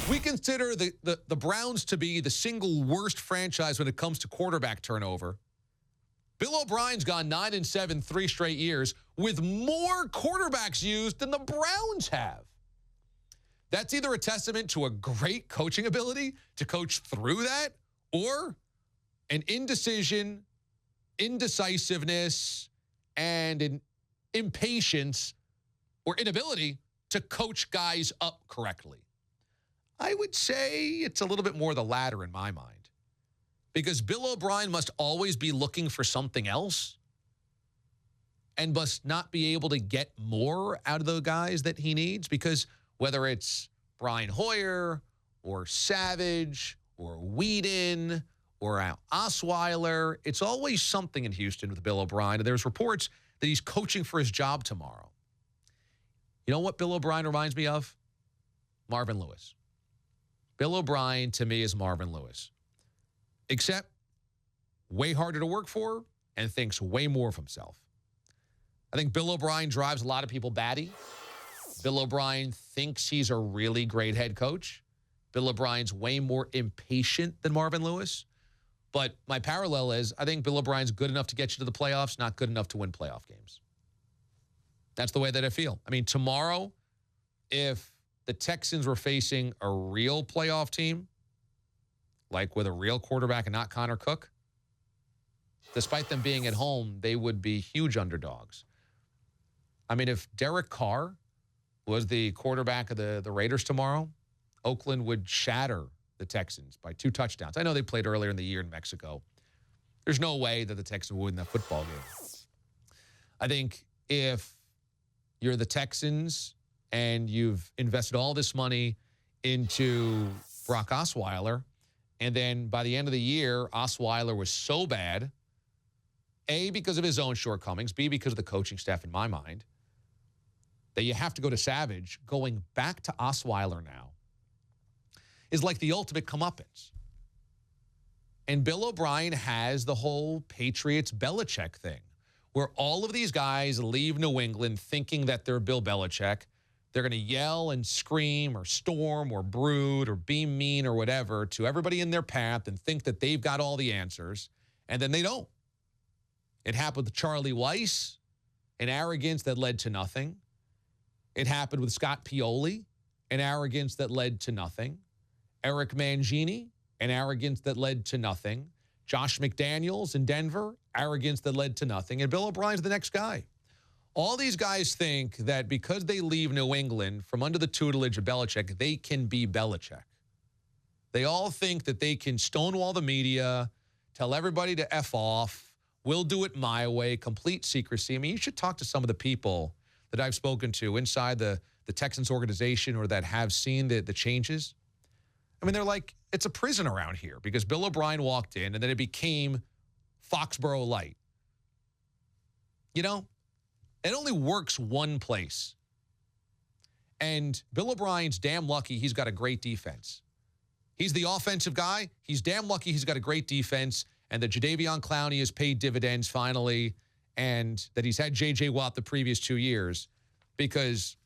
We consider the Browns to be the single worst franchise when it comes to quarterback turnover. Bill O'Brien's gone 9-7 3 straight years with more quarterbacks used than the Browns have. That's either a testament to a great coaching ability to coach through that or an indecision, indecisiveness, and an impatience or inability to coach guys up correctly. I would say it's a little bit more the latter in my mind. Because Bill O'Brien must always be looking for something else and must not be able to get more out of the guys that he needs. Because whether it's Brian Hoyer or Savage or Whedon or Osweiler, it's always something in Houston with Bill O'Brien. And there's reports that he's coaching for his job tomorrow. You know what Bill O'Brien reminds me of? Marvin Lewis. Bill O'Brien, to me, is Marvin Lewis. Except way harder to work for and thinks way more of himself. I think Bill O'Brien drives a lot of people batty. Bill O'Brien thinks he's a really great head coach. Bill O'Brien's way more impatient than Marvin Lewis. But my parallel is I think Bill O'Brien's good enough to get you to the playoffs, not good enough to win playoff games. That's the way that I feel. I mean, tomorrow, if the Texans were facing a real playoff team, like with a real quarterback and not Connor Cook, despite them being at home, they would be huge underdogs. I mean, if Derek Carr was the quarterback of the Raiders tomorrow, Oakland would shatter the Texans by 2 touchdowns. I know they played earlier in the year in Mexico. There's no way that the Texans would win that football game. I think if you're the Texans and you've invested all this money into Brock Osweiler, and then by the end of the year, Osweiler was so bad, A, because of his own shortcomings, B, because of the coaching staff in my mind, that you have to go to Savage. Going back to Osweiler now is like the ultimate comeuppance. And Bill O'Brien has the whole Patriots Belichick thing, where all of these guys leave New England thinking that they're Bill Belichick. They're going to yell and scream or storm or brood or be mean or whatever to everybody in their path and think that they've got all the answers, and then they don't. It happened with Charlie Weiss, an arrogance that led to nothing. It happened with Scott Pioli, an arrogance that led to nothing. Eric Mangini, an arrogance that led to nothing. Josh McDaniels in Denver, arrogance that led to nothing. And Bill O'Brien's the next guy. All these guys think that because they leave New England from under the tutelage of Belichick, they can be Belichick. They all think that they can stonewall the media, tell everybody to F off, we'll do it my way, complete secrecy. I mean, you should talk to some of the people that I've spoken to inside the Texans organization or that have seen the changes. I mean, they're like, it's a prison around here because Bill O'Brien walked in and then it became Foxborough Light. You know? It only works one place. And Bill O'Brien's damn lucky he's got a great defense. He's the offensive guy. He's damn lucky he's got a great defense and that Jadeveon Clowney has paid dividends finally and that he's had J.J. Watt the previous 2 years. Because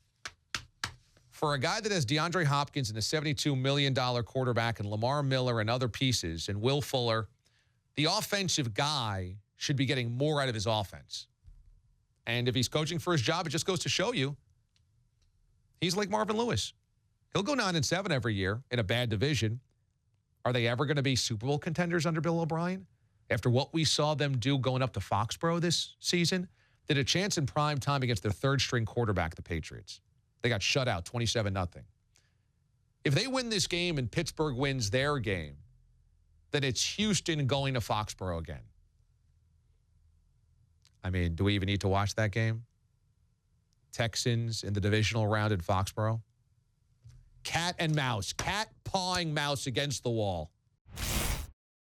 for a guy that has DeAndre Hopkins and a $72 million quarterback and Lamar Miller and other pieces and Will Fuller, the offensive guy should be getting more out of his offense. And if he's coaching for his job, it just goes to show you he's like Marvin Lewis. He'll go 9-7 every year in a bad division. Are they ever going to be Super Bowl contenders under Bill O'Brien? After what we saw them do going up to Foxborough this season, they had a chance in prime time against their third-string quarterback, the Patriots. They got shut out 27-0. If they win this game and Pittsburgh wins their game, then it's Houston going to Foxborough again. I mean, do we even need to watch that game? Texans in the divisional round in Foxborough. Cat and mouse. Cat pawing mouse against the wall.